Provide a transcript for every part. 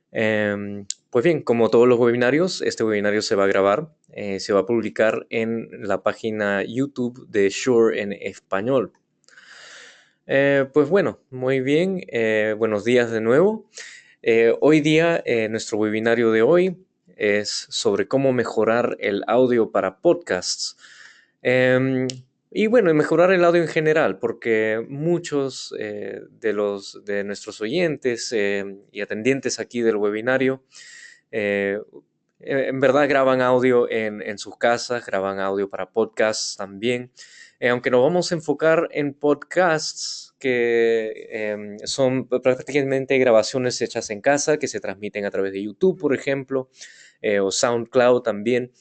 Pues bien, como todos los webinarios, este webinario se va a grabar, se va a publicar en la página YouTube de Shure en español. Pues bueno, muy bien, buenos días de nuevo. Hoy día, nuestro webinario de hoy es sobre cómo mejorar el audio para podcasts. Em, y bueno, mejorar el audio en general, porque muchos de nuestros oyentes y atendientes aquí del webinario eh, en verdad graban audio en sus casas, graban audio para podcasts también. Aunque nos vamos a enfocar en podcasts que son prácticamente grabaciones hechas en casa, que se transmiten a través de YouTube, por ejemplo, o SoundCloud también.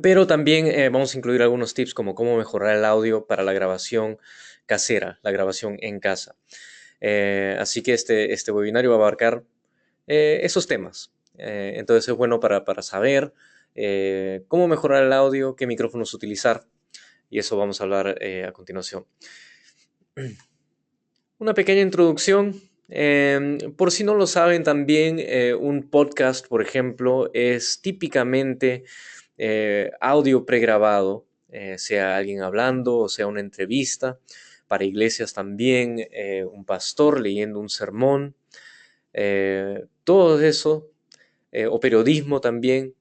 Pero también vamos a incluir algunos tips como cómo mejorar el audio para la grabación casera, la grabación en casa. Así que este webinario va a abarcar esos temas. Entonces es bueno para saber cómo mejorar el audio, qué micrófonos utilizar, y eso vamos a hablar a continuación. Una pequeña introducción. Por si no lo saben también, un podcast, por ejemplo, es típicamente audio pregrabado, sea alguien hablando o sea una entrevista. Para iglesias también, un pastor leyendo un sermón. Todo eso, o periodismo también,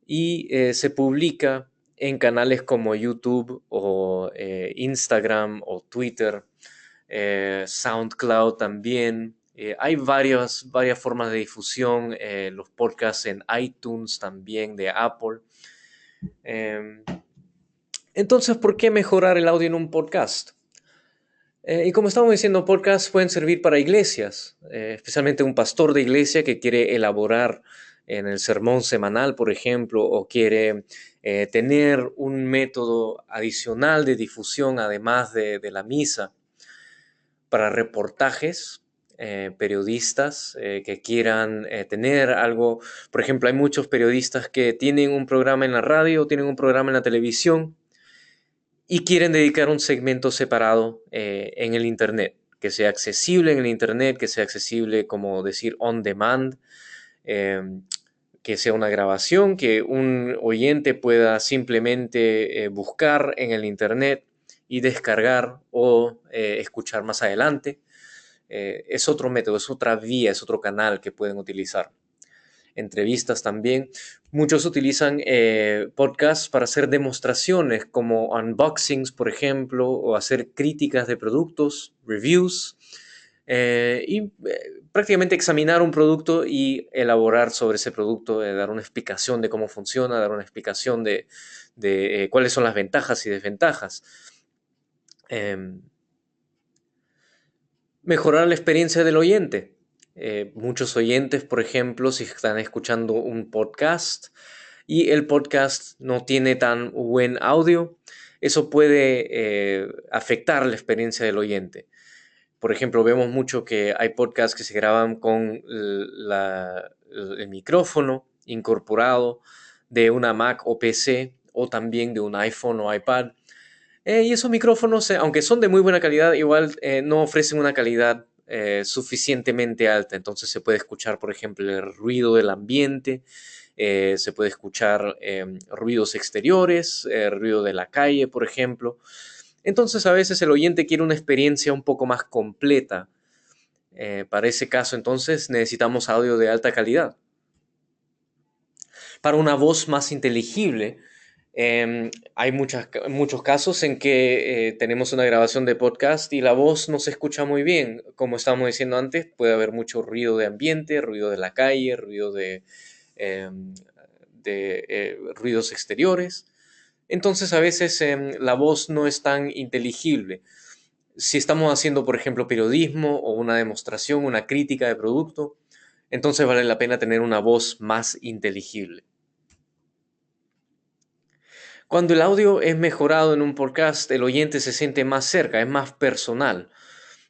y se publica en canales como YouTube o Instagram o Twitter, SoundCloud también. Hay varias formas de difusión, los podcasts en iTunes también de Apple. Eh, entonces, ¿por qué mejorar el audio en un podcast? Y como estamos diciendo, podcasts pueden servir para iglesias, especialmente un pastor de iglesia que quiere elaborar en el sermón semanal, por ejemplo, o quiere tener un método adicional de difusión además de la misa para reportajes. Periodistas que quieran tener algo, por ejemplo, hay muchos periodistas que tienen un programa en la radio, tienen un programa en la televisión, y quieren dedicar un segmento separado en el Internet, que sea accesible en el Internet, que sea accesible, como decir, on demand, eh, que sea una grabación, que un oyente pueda simplemente buscar en el Internet y descargar o escuchar más adelante. Es otro método, es otra vía, es otro canal que pueden utilizar. Entrevistas también. Muchos utilizan podcasts para hacer demostraciones como unboxings, por ejemplo, o hacer críticas de productos, reviews, prácticamente examinar un producto y elaborar sobre ese producto, dar una explicación de cómo funciona, dar una explicación de cuáles son las ventajas y desventajas. Eh, Mejorar la experiencia del oyente. Muchos oyentes, por ejemplo, si están escuchando un podcast y el podcast no tiene tan buen audio, eso puede afectar la experiencia del oyente. Por ejemplo, vemos mucho que hay podcasts que se graban con el micrófono incorporado de una Mac o PC o también de un iPhone o iPad. Y esos micrófonos, aunque son de muy buena calidad, igual no ofrecen una calidad suficientemente alta. Entonces se puede escuchar, por ejemplo, el ruido del ambiente, se puede escuchar ruidos exteriores, ruido de la calle, por ejemplo. Entonces a veces el oyente quiere una experiencia un poco más completa. Para ese caso, entonces necesitamos audio de alta calidad. Para una voz más inteligible, hay muchos casos en que tenemos una grabación de podcast y la voz no se escucha muy bien. Como estábamos diciendo antes, puede haber mucho ruido de ambiente, ruido de la calle, ruido eh, de ruidos exteriores. Entonces a veces la voz no es tan inteligible. Si estamos haciendo, por ejemplo, periodismo o una demostración, una crítica de producto, entonces vale la pena tener una voz más inteligible. Cuando el audio es mejorado en un podcast, el oyente se siente más cerca, es más personal.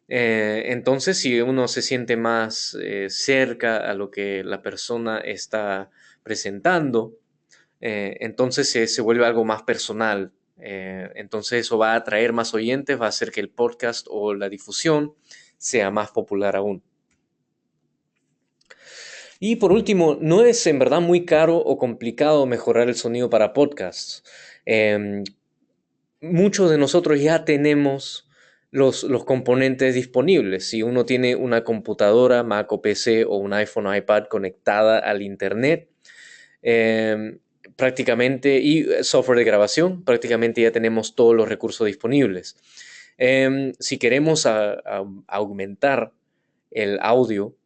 Entonces, si uno se siente más cerca a lo que la persona está presentando, entonces se vuelve algo más personal. Entonces eso va a atraer más oyentes, va a hacer que el podcast o la difusión sea más popular aún. Y por último, no es en verdad muy caro o complicado mejorar el sonido para podcasts. Em, Muchos de nosotros ya tenemos los componentes disponibles. Si uno tiene una computadora, Mac o PC o un iPhone o iPad conectada al Internet, eh, prácticamente, y software de grabación, prácticamente ya tenemos todos los recursos disponibles. Si queremos aumentar el audio,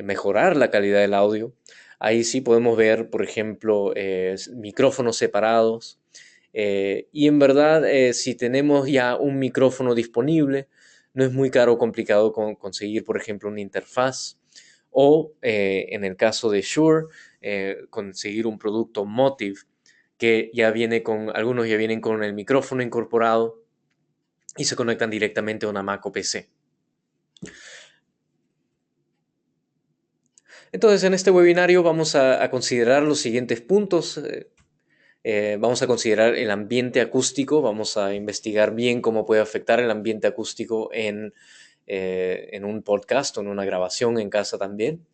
mejorar la calidad del audio, ahí sí podemos ver, por ejemplo, micrófonos separados. Y en verdad, si tenemos ya un micrófono disponible, no es muy caro o complicado conseguir, por ejemplo, una interfaz o, en el caso de Shure, conseguir un producto Motiv que ya viene con, algunos ya vienen con el micrófono incorporado y se conectan directamente a una Mac o PC. Entonces, en este webinario vamos a considerar los siguientes puntos. Vamos a considerar el ambiente acústico, vamos a investigar bien cómo puede afectar el ambiente acústico en un podcast o en una grabación en casa también.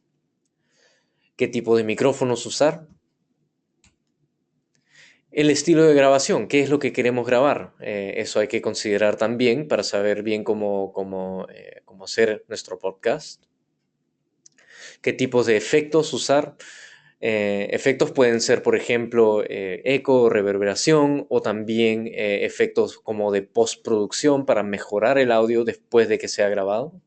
¿Qué tipo de micrófonos usar? El estilo de grabación, ¿qué es lo que queremos grabar? Eso hay que considerar también para saber bien cómo hacer nuestro podcast. ¿Qué tipos de efectos usar? Efectos pueden ser, por ejemplo, eco, reverberación o también efectos como de postproducción para mejorar el audio después de que sea grabado.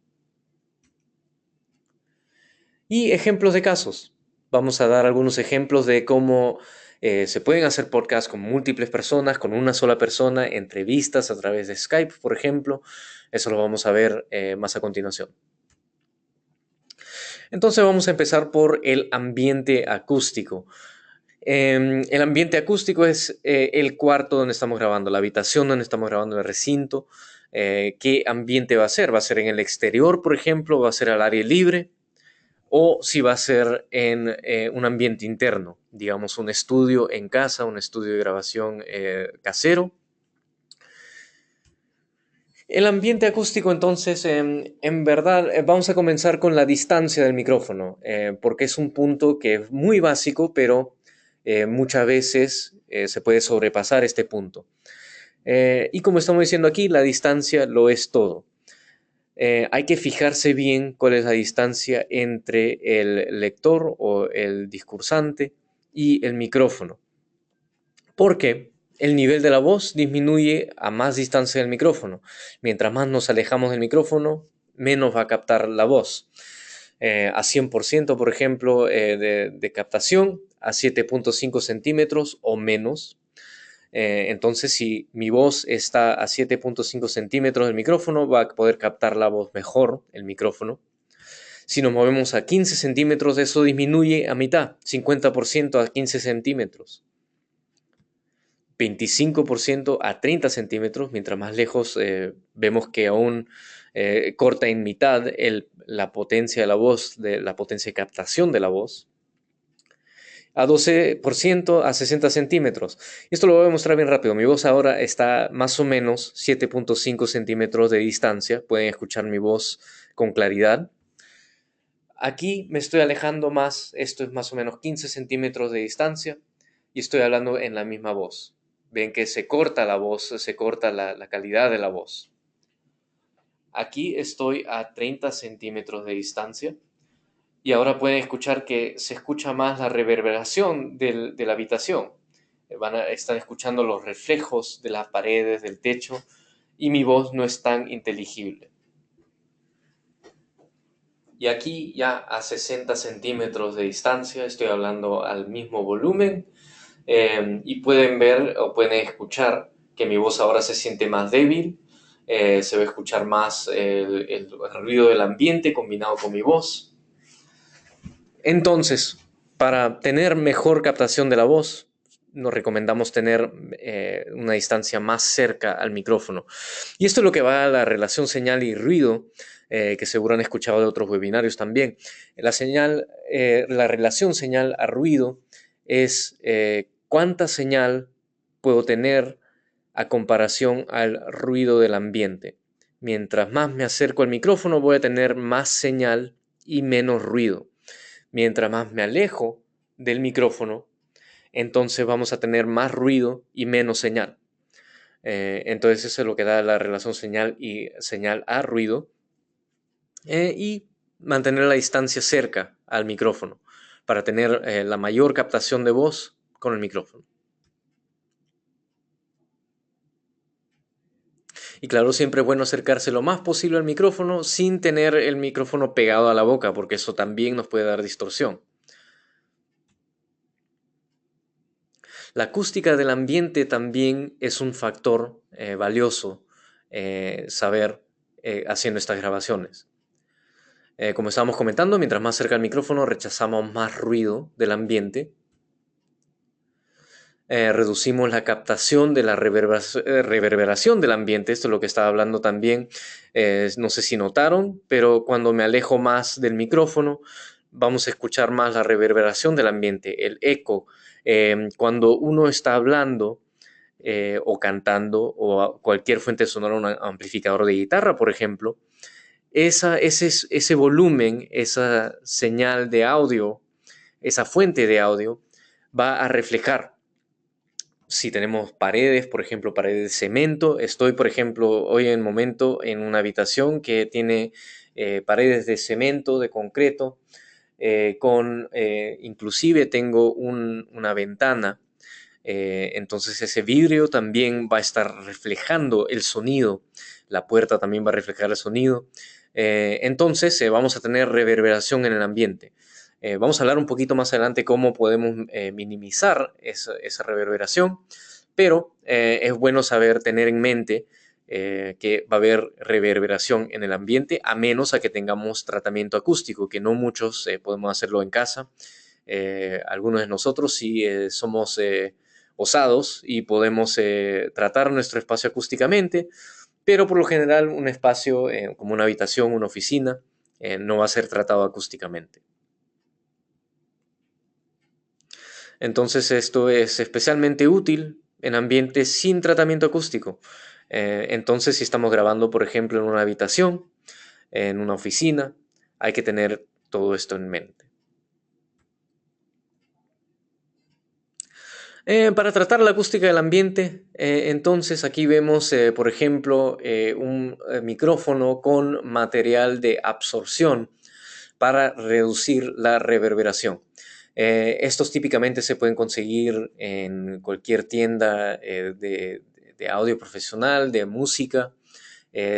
Y ejemplos de casos. Vamos a dar algunos ejemplos de cómo se pueden hacer podcasts con múltiples personas, con una sola persona, entrevistas a través de Skype, por ejemplo. Eso lo vamos a ver más a continuación. Entonces vamos a empezar por el ambiente acústico. El ambiente acústico es el cuarto donde estamos grabando, la habitación donde estamos grabando, el recinto. ¿Qué ambiente va a ser? ¿Va a ser en el exterior, por ejemplo? ¿Va a ser al aire libre? O si va a ser en un ambiente interno, digamos un estudio en casa, un estudio de grabación casero. El ambiente acústico, entonces, en verdad, vamos a comenzar con la distancia del micrófono, porque es un punto que es muy básico, pero muchas veces se puede sobrepasar este punto. Y como estamos diciendo aquí, la distancia lo es todo. Hay que fijarse bien cuál es la distancia entre el lector o el discursante y el micrófono, porque el nivel de la voz disminuye a más distancia del micrófono. Mientras más nos alejamos del micrófono, menos va a captar la voz. A 100%, por ejemplo, de captación, a 7.5 centímetros o menos. Entonces, si mi voz está a 7.5 centímetros del micrófono, va a poder captar la voz mejor el micrófono. Si nos movemos a 15 centímetros, eso disminuye a mitad, 50% a 15 centímetros. 25% a 30 centímetros, mientras más lejos vemos que aún corta en mitad la potencia de la voz, la potencia de captación de la voz, a 12% a 60 centímetros. Esto lo voy a mostrar bien rápido. Mi voz ahora está más o menos 7.5 centímetros de distancia. Pueden escuchar mi voz con claridad. Aquí me estoy alejando más. Esto es más o menos 15 centímetros de distancia y estoy hablando en la misma voz. Ven que se corta la voz, se corta la calidad de la voz. Aquí estoy a 30 centímetros de distancia y ahora pueden escuchar que se escucha más la reverberación de la habitación. Van a estar escuchando los reflejos de las paredes, del techo, y mi voz no es tan inteligible. Y aquí ya a 60 centímetros de distancia estoy hablando al mismo volumen y pueden ver o pueden escuchar que mi voz ahora se siente más débil, se va a escuchar más el ruido del ambiente combinado con mi voz. Entonces, para tener mejor captación de la voz, nos recomendamos tener una distancia más cerca al micrófono. Y esto es lo que va a la relación señal y ruido, que seguro han escuchado de otros webinarios también. La relación señal a ruido es cuánta señal puedo tener a comparación al ruido del ambiente. Mientras más me acerco al micrófono, voy a tener más señal y menos ruido. Mientras más me alejo del micrófono, entonces vamos a tener más ruido y menos señal. Entonces eso es lo que da la relación señal a ruido, y mantener la distancia cerca al micrófono para tener la mayor captación de voz con el micrófono. Y claro, siempre es bueno acercarse lo más posible al micrófono sin tener el micrófono pegado a la boca, porque eso también nos puede dar distorsión. La acústica del ambiente también es un factor valioso saber haciendo estas grabaciones. Como estábamos comentando, mientras más cerca al micrófono rechazamos más ruido del ambiente, reducimos la captación de la reverberación del ambiente. Esto es lo que estaba hablando también. No sé si notaron, pero cuando me alejo más del micrófono, vamos a escuchar más la reverberación del ambiente, el eco. Cuando uno está hablando o cantando o cualquier fuente sonora, un amplificador de guitarra, por ejemplo, ese volumen, esa señal de audio, esa fuente de audio, va a reflejar. Si tenemos paredes, por ejemplo, paredes de cemento, estoy, por ejemplo, hoy en momento en una habitación que tiene paredes de cemento, de concreto, inclusive tengo una ventana, entonces ese vidrio también va a estar reflejando el sonido, la puerta también va a reflejar el sonido, entonces vamos a tener reverberación en el ambiente. Vamos a hablar un poquito más adelante cómo podemos minimizar esa reverberación, pero es bueno saber, tener en mente que va a haber reverberación en el ambiente, a menos a que tengamos tratamiento acústico, que no muchos podemos hacerlo en casa. Algunos de nosotros sí somos osados y podemos tratar nuestro espacio acústicamente, pero por lo general un espacio como una habitación, una oficina, no va a ser tratado acústicamente. Entonces esto es especialmente útil en ambientes sin tratamiento acústico. Entonces si estamos grabando, por ejemplo, en una habitación, en una oficina, hay que tener todo esto en mente. Para tratar la acústica del ambiente, entonces aquí vemos, por ejemplo, un micrófono con material de absorción para reducir la reverberación. Estos típicamente se pueden conseguir en cualquier tienda de audio profesional, de música,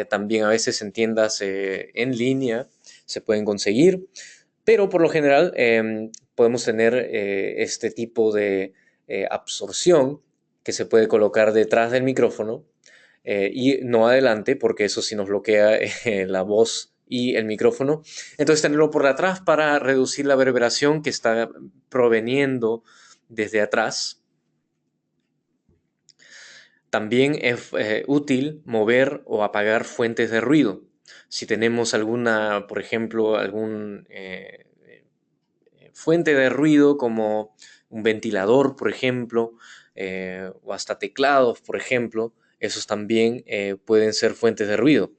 también a veces en tiendas en línea se pueden conseguir, pero por lo general podemos tener este tipo de absorción que se puede colocar detrás del micrófono y no adelante, porque eso sí nos bloquea la voz y el micrófono. Entonces tenerlo por atrás para reducir la reverberación que está proveniendo desde atrás. También es útil mover o apagar fuentes de ruido. Si tenemos alguna, por ejemplo, algún fuente de ruido como un ventilador, por ejemplo, o hasta teclados, por ejemplo, esos también pueden ser fuentes de ruido.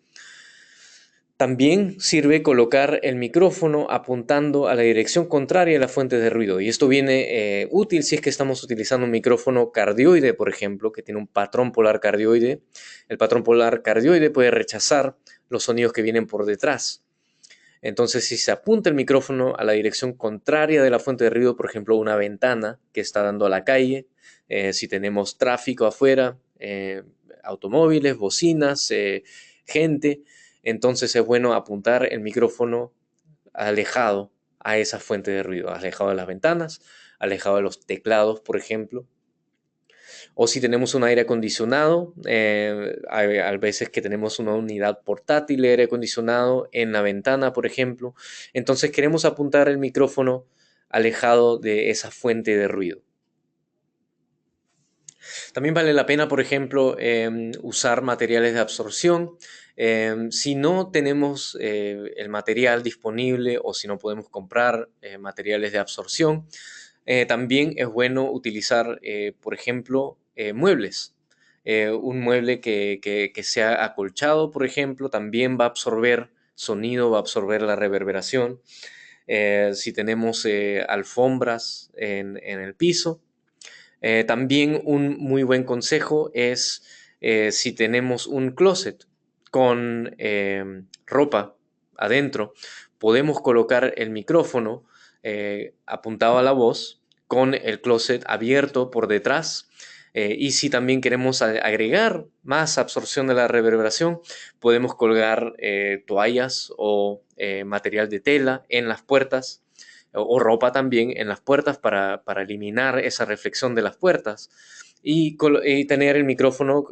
También sirve colocar el micrófono apuntando a la dirección contraria a las fuentes de ruido. Y esto viene útil si es que estamos utilizando un micrófono cardioide, por ejemplo, que tiene un patrón polar cardioide. El patrón polar cardioide puede rechazar los sonidos que vienen por detrás. Entonces, si se apunta el micrófono a la dirección contraria de la fuente de ruido, por ejemplo, una ventana que está dando a la calle, si tenemos tráfico afuera, automóviles, bocinas, gente, entonces es bueno apuntar el micrófono alejado a esa fuente de ruido, alejado de las ventanas, alejado de los teclados, por ejemplo. O si tenemos un aire acondicionado, hay veces que tenemos una unidad portátil de aire acondicionado en la ventana, por ejemplo. Entonces queremos apuntar el micrófono alejado de esa fuente de ruido. También vale la pena, por ejemplo, usar materiales de absorción. Si no tenemos el material disponible o si no podemos comprar materiales de absorción, también es bueno utilizar, por ejemplo, muebles. Un mueble que sea acolchado, por ejemplo, también va a absorber sonido, va a absorber la reverberación. si tenemos alfombras en el piso. También un muy buen consejo es si tenemos un closet con ropa adentro, podemos colocar el micrófono apuntado a la voz con el closet abierto por detrás. Y si también queremos agregar más absorción de la reverberación, podemos colgar toallas o material de tela en las puertas o ropa también en las puertas para eliminar esa reflexión de las puertas y tener el micrófono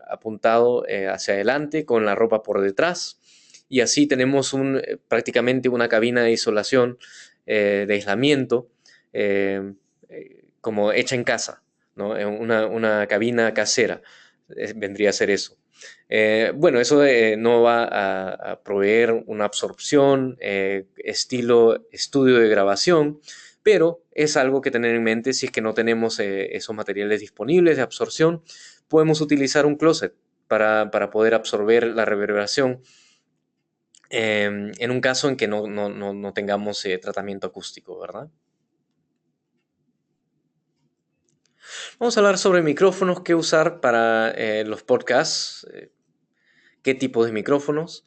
apuntado hacia adelante con la ropa por detrás y así tenemos prácticamente una cabina de isolación, de aislamiento, como hecha en casa, ¿no? Una cabina casera vendría a ser eso. Bueno, eso no va a proveer una absorción estilo estudio de grabación, pero es algo que tener en mente si es que no tenemos esos materiales disponibles de absorción. Podemos utilizar un closet para poder absorber la reverberación en un caso en que no tengamos tratamiento acústico, ¿verdad? Vamos a hablar sobre micrófonos que usar para los podcasts, qué tipos de micrófonos.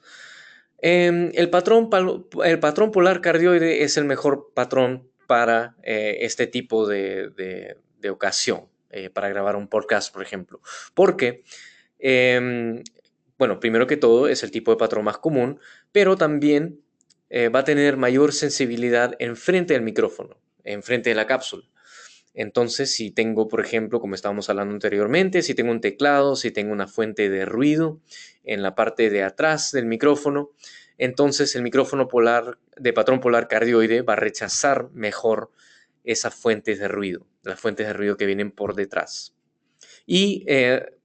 El patrón polar cardioide es el mejor patrón para este tipo de ocasión, para grabar un podcast, por ejemplo. Porque, bueno, primero que todo es el tipo de patrón más común, pero también va a tener mayor sensibilidad enfrente del micrófono, enfrente de la cápsula. Entonces, si tengo, por ejemplo, como estábamos hablando anteriormente, si tengo un teclado, si tengo una fuente de ruido en la parte de atrás del micrófono, entonces el micrófono polar de patrón polar cardioide va a rechazar mejor esas fuentes de ruido, las fuentes de ruido que vienen por detrás. Y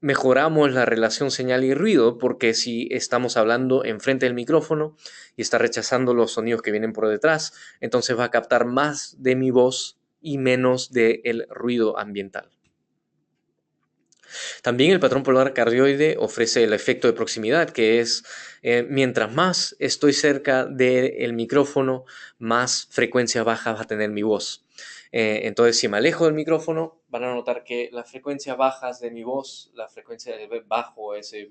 mejoramos la relación señal y ruido porque si estamos hablando enfrente del micrófono y está rechazando los sonidos que vienen por detrás, entonces va a captar más de mi voz y menos del ruido ambiental. También el patrón polar cardioide ofrece el efecto de proximidad, que es mientras más estoy cerca del micrófono, más frecuencia baja va a tener mi voz. Entonces, si me alejo del micrófono, van a notar que las frecuencias bajas de mi voz, la frecuencia de bajo, ese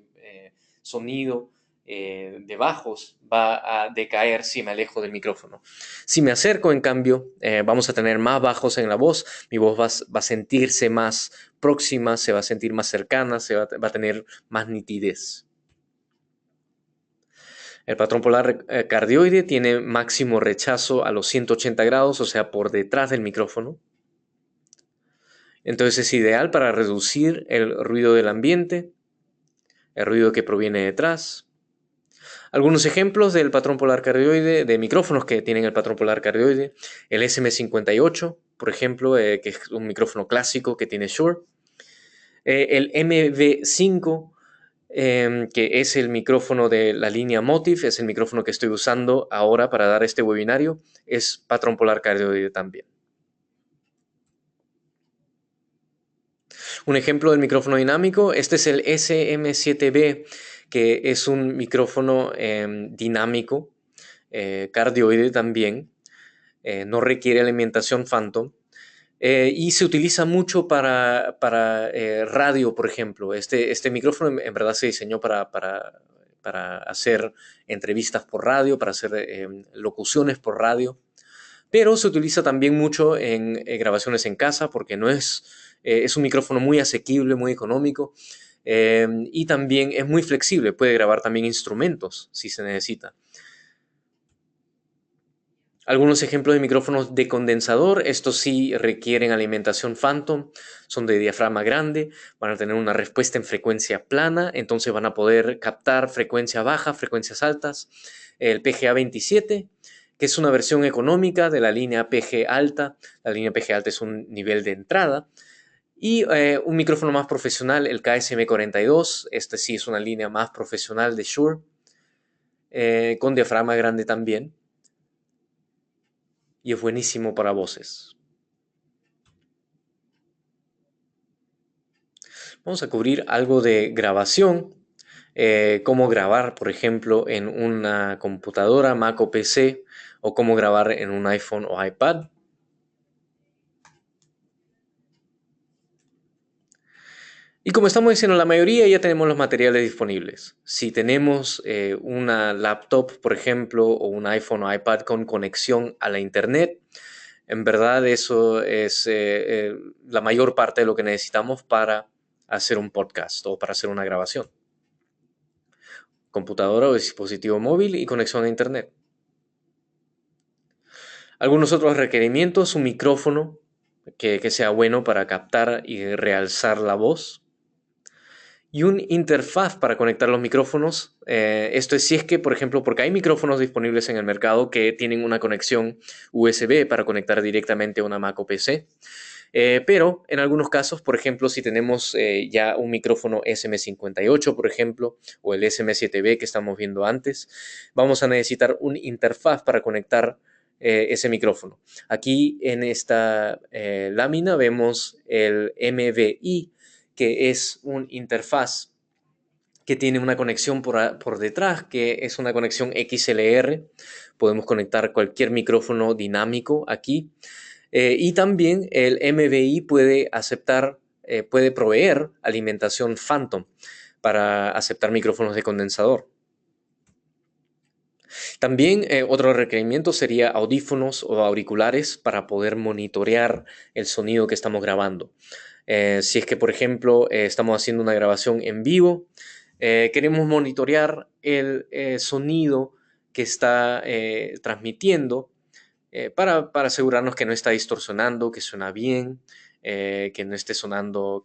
sonido de bajos, va a decaer si me alejo del micrófono. Si me acerco, en cambio, vamos a tener más bajos en la voz, mi voz va a sentirse más próxima, se va a sentir más cercana, va a tener más nitidez. El patrón polar cardioide tiene máximo rechazo a los 180 grados, o sea, por detrás del micrófono. Entonces es ideal para reducir el ruido del ambiente, el ruido que proviene detrás. Algunos ejemplos del patrón polar cardioide, de micrófonos que tienen el patrón polar cardioide, el SM58, por ejemplo, que es un micrófono clásico que tiene Shure. El MV5, que es el micrófono de la línea Motiv, es el micrófono que estoy usando ahora para dar este webinario, es patrón polar cardioide también. Un ejemplo del micrófono dinámico, este es el SM7B, que es un micrófono dinámico, cardioide también, no requiere alimentación Phantom, y se utiliza mucho para radio, por ejemplo. Este micrófono en verdad se diseñó para hacer entrevistas por radio, para hacer locuciones por radio, pero se utiliza también mucho en grabaciones en casa porque es un micrófono muy asequible, muy económico, y también es muy flexible, puede grabar también instrumentos si se necesita. Algunos ejemplos de micrófonos de condensador, estos sí requieren alimentación Phantom, son de diafragma grande, van a tener una respuesta en frecuencia plana, entonces van a poder captar frecuencia baja, frecuencias altas. El PGA 27, que es una versión económica de la línea PG alta, la línea PG alta es un nivel de entrada. Y un micrófono más profesional, el KSM 42, este sí es una línea más profesional de Shure, con diafragma grande también. Y es buenísimo para voces. Vamos a cubrir algo de grabación. cómo grabar, por ejemplo, en una computadora, Mac o PC, o cómo grabar en un iPhone o iPad. Y como estamos diciendo, la mayoría ya tenemos los materiales disponibles. Si tenemos una laptop, por ejemplo, o un iPhone o iPad con conexión a la Internet, en verdad eso es la mayor parte de lo que necesitamos para hacer un podcast o para hacer una grabación. Computadora o dispositivo móvil y conexión a Internet. Algunos otros requerimientos, un micrófono que sea bueno para captar y realzar la voz. Y un interfaz para conectar los micrófonos. Esto es si es que, por ejemplo, porque hay micrófonos disponibles en el mercado que tienen una conexión USB para conectar directamente a una Mac o PC. Pero en algunos casos, por ejemplo, si tenemos ya un micrófono SM58, por ejemplo, o el SM7B que estamos viendo antes, vamos a necesitar un interfaz para conectar ese micrófono. Aquí en esta lámina vemos el MVI, que es un interfaz que tiene una conexión por detrás, que es una conexión XLR. Podemos conectar cualquier micrófono dinámico aquí. Y también el MVI puede aceptar, puede proveer alimentación Phantom para aceptar micrófonos de condensador. También otro requerimiento sería audífonos o auriculares para poder monitorear el sonido que estamos grabando. Si es que, por ejemplo, estamos haciendo una grabación en vivo, queremos monitorear el sonido que está transmitiendo para asegurarnos que no está distorsionando, que suena bien, que no esté sonando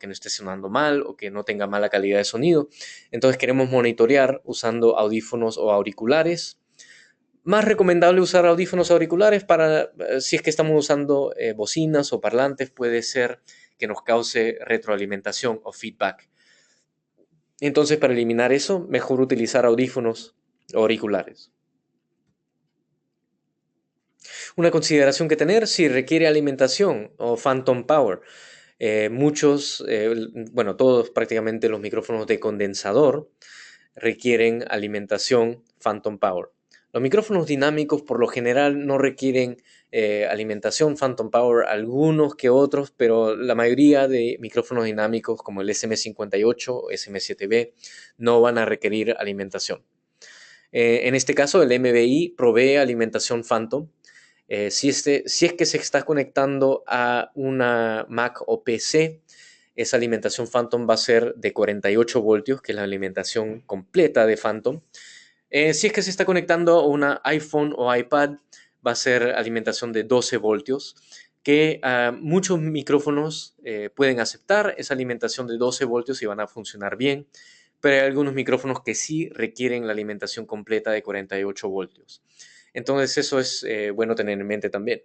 mal o que no tenga mala calidad de sonido. Entonces queremos monitorear usando audífonos o auriculares. Más recomendable usar audífonos auriculares para si es que estamos usando bocinas o parlantes, puede ser que nos cause retroalimentación o feedback. Entonces, para eliminar eso, mejor utilizar audífonos o auriculares. Una consideración que tener si requiere alimentación o phantom power. Bueno, todos prácticamente los micrófonos de condensador requieren alimentación phantom power. Los micrófonos dinámicos por lo general no requieren alimentación phantom power, algunos que otros, pero la mayoría de micrófonos dinámicos como el SM58 o SM7B no van a requerir alimentación. En este caso, el MVI provee alimentación phantom. Si es que se está conectando a una Mac o PC, esa alimentación Phantom va a ser de 48 voltios, que es la alimentación completa de Phantom. Si es que se está conectando a una iPhone o iPad, va a ser alimentación de 12 voltios, que muchos micrófonos pueden aceptar esa alimentación de 12 voltios y van a funcionar bien, pero hay algunos micrófonos que sí requieren la alimentación completa de 48 voltios. Entonces eso es bueno tener en mente también.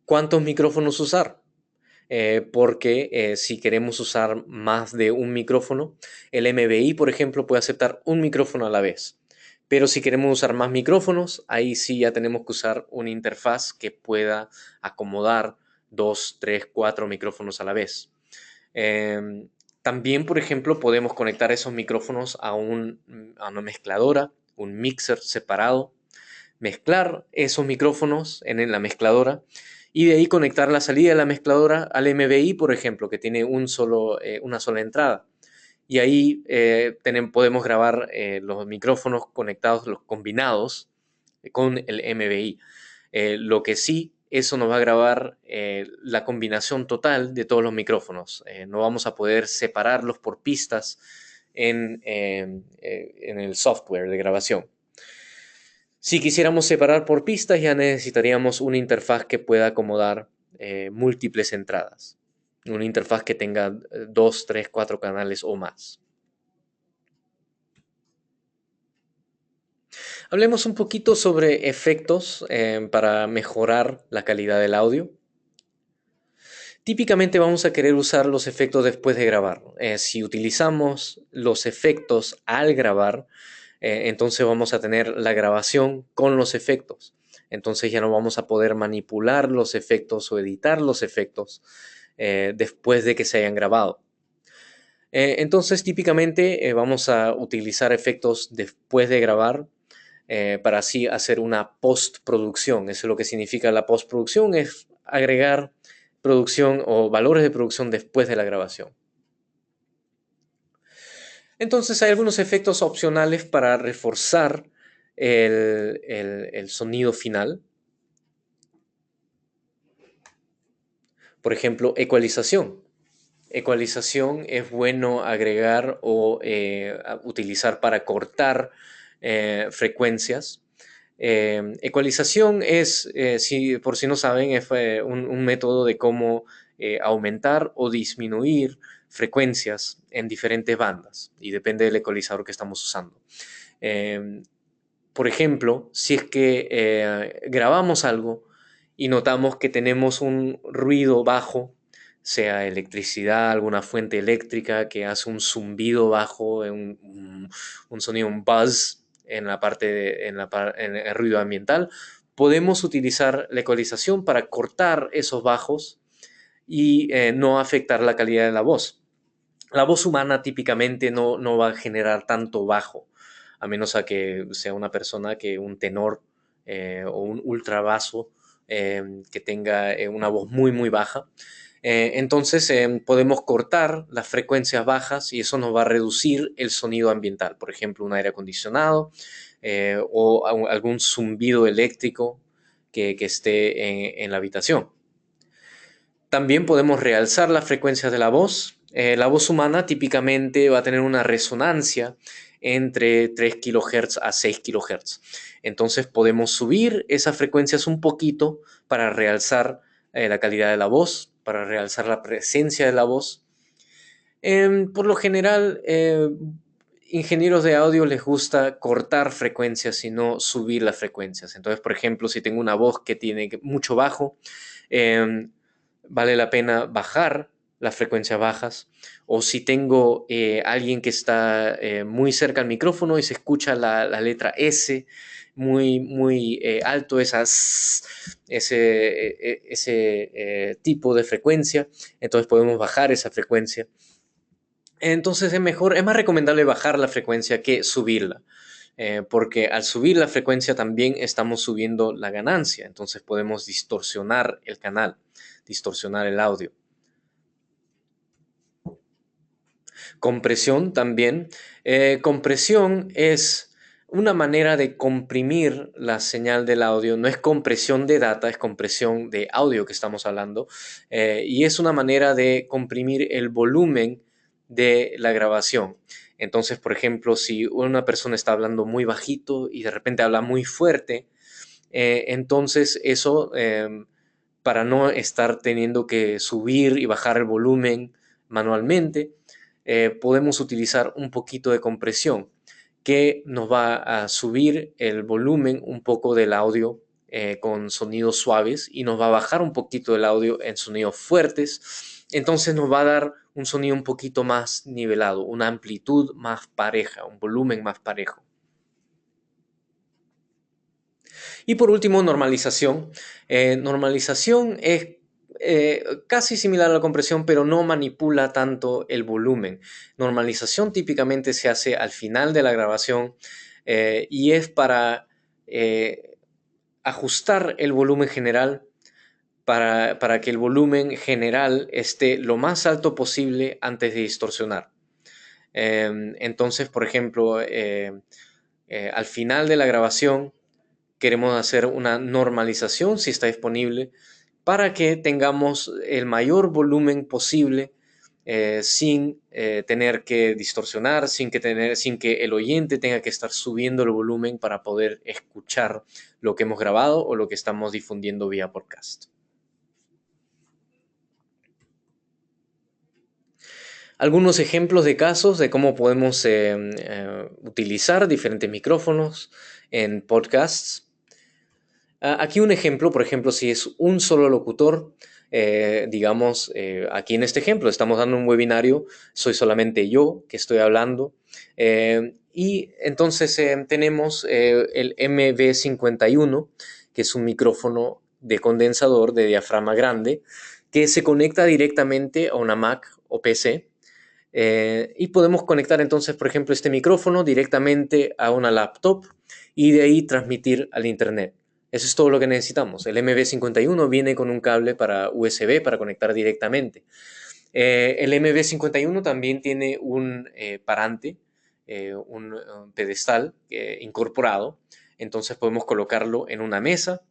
¿Cuántos micrófonos usar? Porque si queremos usar más de un micrófono, el MVI, por ejemplo, puede aceptar un micrófono a la vez. Pero si queremos usar más micrófonos, ahí sí ya tenemos que usar una interfaz que pueda acomodar 2, 3, 4 micrófonos a la vez. También, por ejemplo, podemos conectar esos micrófonos a una mezcladora, un mixer separado, mezclar esos micrófonos en la mezcladora y de ahí conectar la salida de la mezcladora al MVI, por ejemplo, que tiene una sola entrada. Y ahí podemos grabar los micrófonos conectados, los combinados con el MVI. Lo que sí, eso nos va a grabar la combinación total de todos los micrófonos. No vamos a poder separarlos por pistas en el software de grabación. Si quisiéramos separar por pistas, ya necesitaríamos una interfaz que pueda acomodar múltiples entradas. Una interfaz que tenga 2, 3, 4 canales o más. Hablemos un poquito sobre efectos para mejorar la calidad del audio. Típicamente vamos a querer usar los efectos después de grabar. Si utilizamos los efectos al grabar, entonces vamos a tener la grabación con los efectos. Entonces ya no vamos a poder manipular los efectos o editar los efectos después de que se hayan grabado. Entonces, típicamente vamos a utilizar efectos después de grabar para así hacer una postproducción. Eso es lo que significa la postproducción, es agregar producción o valores de producción después de la grabación. Entonces hay algunos efectos opcionales para reforzar el sonido final. Por ejemplo, ecualización. Ecualización es bueno agregar o utilizar para cortar frecuencias. Ecualización es, por si no saben, es un método de cómo aumentar o disminuir frecuencias en diferentes bandas y depende del ecualizador que estamos usando. Por ejemplo, si es que grabamos algo y notamos que tenemos un ruido bajo, sea electricidad, alguna fuente eléctrica que hace un zumbido bajo, un sonido, un buzz en la parte en el ruido ambiental, podemos utilizar la ecualización para cortar esos bajos y no afectar la calidad de la voz. La voz humana típicamente no va a generar tanto bajo, a menos a que sea una persona que un tenor o un ultrabasso que tenga una voz muy baja. Entonces podemos cortar las frecuencias bajas y eso nos va a reducir el sonido ambiental, por ejemplo, un aire acondicionado o algún zumbido eléctrico que esté en la habitación. También podemos realzar las frecuencias de la voz. La voz humana típicamente va a tener una resonancia entre 3 kHz a 6 kHz. Entonces podemos subir esas frecuencias un poquito para realzar la calidad de la voz, para realzar la presencia de la voz. Por lo general, ingenieros de audio les gusta cortar frecuencias y no subir las frecuencias. Entonces, por ejemplo, si tengo una voz que tiene mucho bajo, vale la pena bajar las frecuencias bajas. O si tengo alguien que está muy cerca al micrófono y se escucha la letra S muy alto, ese tipo de frecuencia, entonces podemos bajar esa frecuencia. Entonces es más recomendable bajar la frecuencia que subirla, porque al subir la frecuencia también estamos subiendo la ganancia, entonces podemos distorsionar el canal, distorsionar el audio. Compresión también. Compresión es una manera de comprimir la señal del audio. No es compresión de data, es compresión de audio que estamos hablando. Y es una manera de comprimir el volumen de la grabación. Entonces, por ejemplo, si una persona está hablando muy bajito y de repente habla muy fuerte, entonces eso, para no estar teniendo que subir y bajar el volumen manualmente, podemos utilizar un poquito de compresión que nos va a subir el volumen un poco del audio con sonidos suaves y nos va a bajar un poquito el audio en sonidos fuertes. Entonces nos va a dar un sonido un poquito más nivelado, una amplitud más pareja, un volumen más parejo. Y por último, normalización. Normalización es casi similar a la compresión, pero no manipula tanto el volumen. Normalización típicamente se hace al final de la grabación y es para ajustar el volumen general para que el volumen general esté lo más alto posible antes de distorsionar. Entonces, por ejemplo, al final de la grabación queremos hacer una normalización si está disponible para que tengamos el mayor volumen posible sin tener que distorsionar, sin que el oyente tenga que estar subiendo el volumen para poder escuchar lo que hemos grabado o lo que estamos difundiendo vía podcast. Algunos ejemplos de casos de cómo podemos utilizar diferentes micrófonos en podcasts. Aquí un ejemplo, por ejemplo, si es un solo locutor, digamos, aquí en este ejemplo estamos dando un webinario, soy solamente yo que estoy hablando, y entonces tenemos el MV51, que es un micrófono de condensador de diafragma grande, que se conecta directamente a una Mac o PC, Y podemos conectar entonces, por ejemplo, este micrófono directamente a una laptop y de ahí transmitir al internet. Eso es todo lo que necesitamos. El MV51 viene con un cable para USB para conectar directamente. El MV51 también tiene un parante, un pedestal incorporado, entonces podemos colocarlo en una mesa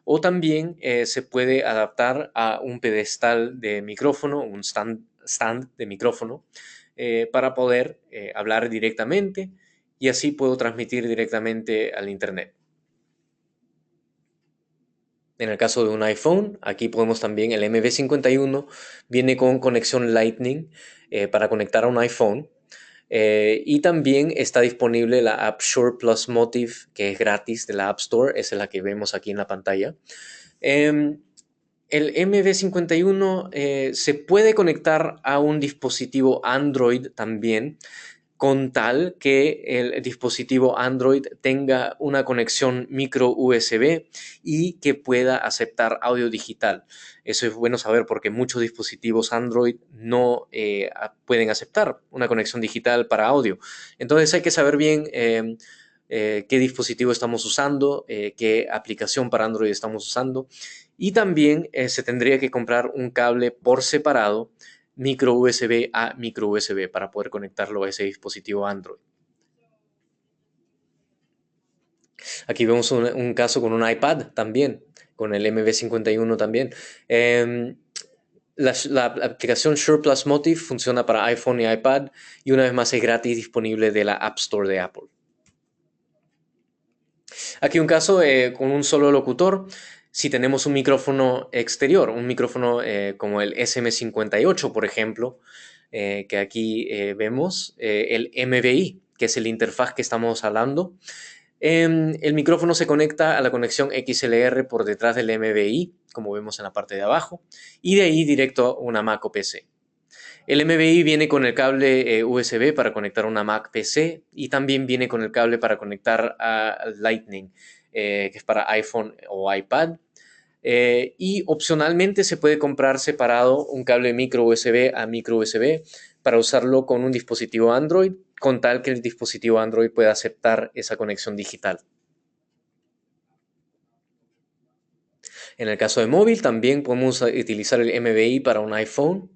o también se puede adaptar a un pedestal de micrófono, un stand de micrófono, para poder hablar directamente y así puedo transmitir directamente al internet. En el caso de un iPhone, aquí podemos también, el MV51 viene con conexión Lightning para conectar a un iPhone. Y también está disponible la app Shure Plus Motive, que es gratis de la App Store, esa es la que vemos aquí en la pantalla. Em, el MV51 se puede conectar a un dispositivo Android también, con tal que el dispositivo Android tenga una conexión micro USB y que pueda aceptar audio digital. Eso es bueno saber porque muchos dispositivos Android no pueden aceptar una conexión digital para audio. Entonces hay que saber bien qué dispositivo estamos usando, qué aplicación para Android estamos usando. Y también se tendría que comprar un cable por separado micro USB a micro USB para poder conectarlo a ese dispositivo Android. Aquí vemos un caso con un iPad también, con el MV51 también. La aplicación Shure Plus Motive funciona para iPhone y iPad y una vez más es gratis, disponible de la App Store de Apple. Aquí un caso con un solo locutor. Si tenemos un micrófono exterior, un micrófono como el SM58, por ejemplo, que aquí vemos, el MVI, que es el interfaz que estamos hablando. El micrófono se conecta a la conexión XLR por detrás del MVI, como vemos en la parte de abajo, y de ahí directo a una Mac o PC. El MVI viene con el cable USB para conectar a una Mac PC y también viene con el cable para conectar a Lightning, que es para iPhone o iPad. Y opcionalmente se puede comprar separado un cable micro USB a micro USB para usarlo con un dispositivo Android, con tal que el dispositivo Android pueda aceptar esa conexión digital. En el caso de móvil, también podemos utilizar el MVI para un iPhone,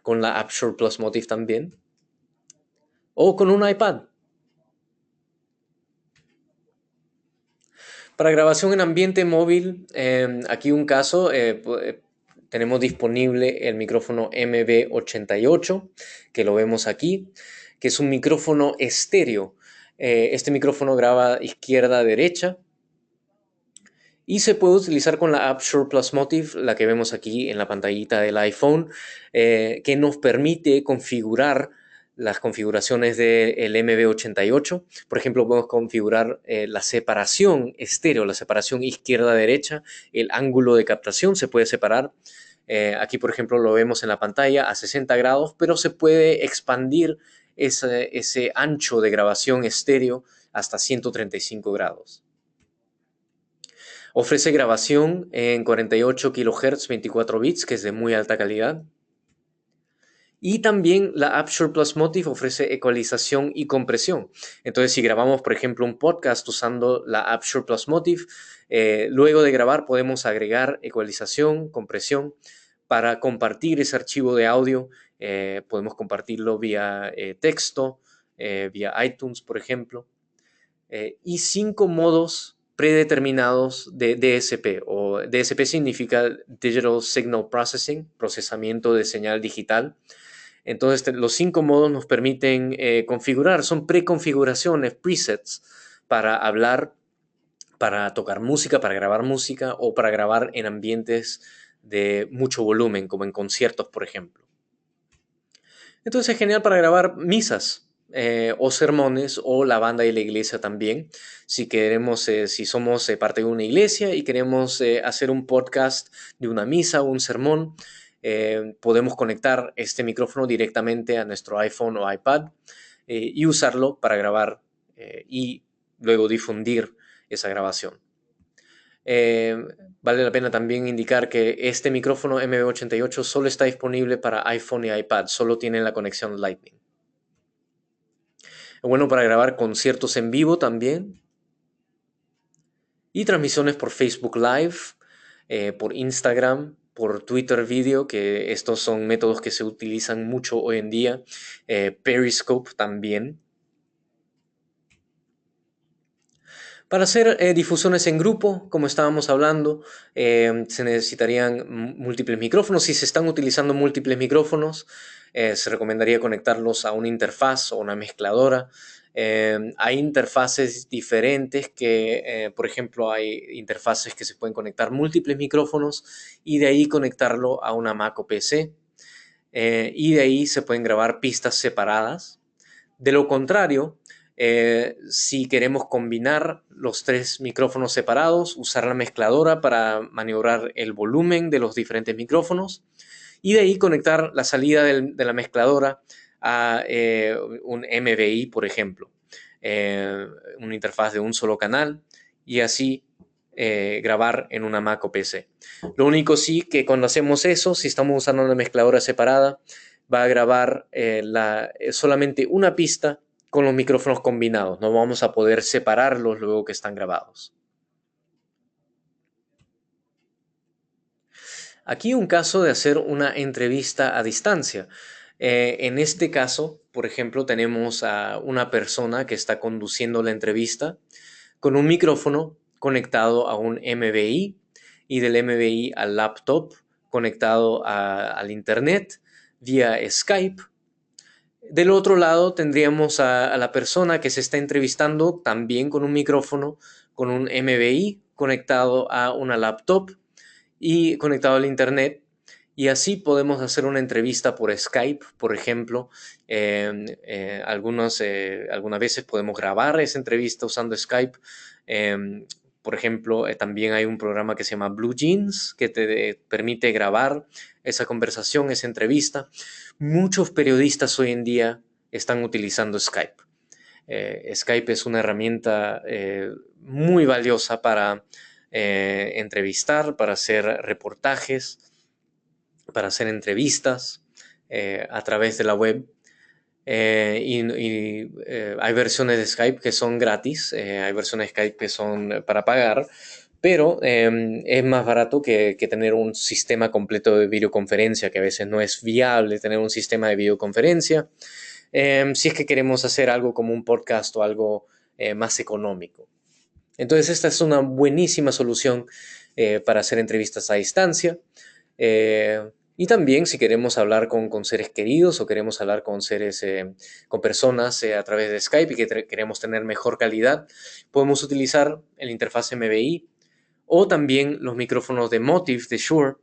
con la App Shure Plus Motive también, o con un iPad. Para grabación en ambiente móvil, aquí un caso, tenemos disponible el micrófono MB88, que lo vemos aquí, que es un micrófono estéreo. Este micrófono graba izquierda-derecha y se puede utilizar con la app Shure Plus Motive, la que vemos aquí en la pantallita del iPhone, que nos permite configurar las configuraciones del MB88. Por ejemplo, podemos configurar la separación estéreo, la separación izquierda-derecha, el ángulo de captación se puede separar. Aquí, por ejemplo, lo vemos en la pantalla a 60 grados, pero se puede expandir ese ancho de grabación estéreo hasta 135 grados. Ofrece grabación en 48 kHz 24 bits, que es de muy alta calidad. Y también la App Shure Plus Motive ofrece ecualización y compresión. Entonces, si grabamos, por ejemplo, un podcast usando la App Shure Plus Motive, luego de grabar podemos agregar ecualización, compresión para compartir ese archivo de audio. Podemos compartirlo vía texto, vía iTunes, por ejemplo. Y 5 modos predeterminados de DSP, o DSP significa Digital Signal Processing, procesamiento de señal digital. Entonces, los 5 modos nos permiten configurar, son preconfiguraciones, presets, para hablar, para tocar música, para grabar música o para grabar en ambientes de mucho volumen, como en conciertos, por ejemplo. Entonces es genial para grabar misas o sermones o la banda y la iglesia también. Si queremos, si somos parte de una iglesia y queremos hacer un podcast de una misa o un sermón, podemos conectar este micrófono directamente a nuestro iPhone o iPad y usarlo para grabar y luego difundir esa grabación. Vale la pena también indicar que este micrófono MB88 solo está disponible para iPhone y iPad, solo tiene la conexión Lightning. Es bueno para grabar conciertos en vivo también y transmisiones por Facebook Live, por Instagram, por Twitter Video, que estos son métodos que se utilizan mucho hoy en día, Periscope también. Para hacer difusiones en grupo, como estábamos hablando, se necesitarían múltiples micrófonos. Si se están utilizando múltiples micrófonos, se recomendaría conectarlos a una interfaz o una mezcladora. Hay interfaces diferentes que, por ejemplo, hay interfaces que se pueden conectar múltiples micrófonos y de ahí conectarlo a una Mac o PC. Y de ahí se pueden grabar pistas separadas. De lo contrario, si queremos combinar los tres micrófonos separados, usar la mezcladora para maniobrar el volumen de los diferentes micrófonos y de ahí conectar la salida de la mezcladora a un MVI, por ejemplo, una interfaz de un solo canal y así grabar en una Mac o PC. Lo único sí que cuando hacemos eso, si estamos usando una mezcladora separada, va a grabar solamente una pista con los micrófonos combinados. No vamos a poder separarlos luego que están grabados. Aquí un caso de hacer una entrevista a distancia. En este caso, por ejemplo, tenemos a una persona que está conduciendo la entrevista con un micrófono conectado a un MVI y del MVI al laptop conectado al internet vía Skype. Del otro lado tendríamos a la persona que se está entrevistando también con un micrófono, con un MVI conectado a una laptop y conectado al internet. Y así podemos hacer una entrevista por Skype, por ejemplo. Algunas veces podemos grabar esa entrevista usando Skype. Por ejemplo, también hay un programa que se llama Blue Jeans que te permite grabar esa conversación, esa entrevista. Muchos periodistas hoy en día están utilizando Skype. Skype es una herramienta muy valiosa para entrevistar, para hacer reportajes, para hacer entrevistas a través de la web. Hay versiones de Skype que son gratis, hay versiones de Skype que son para pagar, pero es más barato que tener un sistema completo de videoconferencia, que a veces no es viable tener un sistema de videoconferencia, si es que queremos hacer algo como un podcast o algo más económico. Entonces esta es una buenísima solución para hacer entrevistas a distancia. Y también si queremos hablar con seres queridos o queremos hablar con con personas a través de Skype y que queremos tener mejor calidad, podemos utilizar el interfaz MVI o también los micrófonos de Motiv de Shure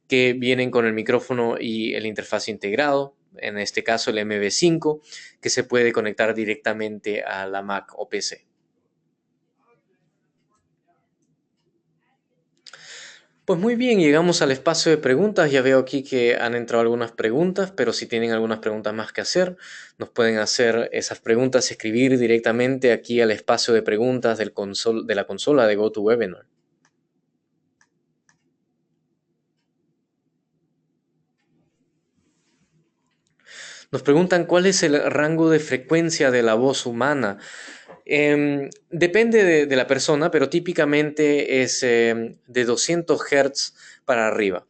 que vienen con el micrófono y el interfaz integrado, en este caso el MV5, que se puede conectar directamente a la Mac o PC. Pues muy bien, llegamos al espacio de preguntas. Ya veo aquí que han entrado algunas preguntas, pero si tienen algunas preguntas más que hacer, nos pueden hacer esas preguntas, escribir directamente aquí al espacio de preguntas de la consola de GoToWebinar. Nos preguntan cuál es el rango de frecuencia de la voz humana. Depende de la persona, pero típicamente es de 200 Hz para arriba.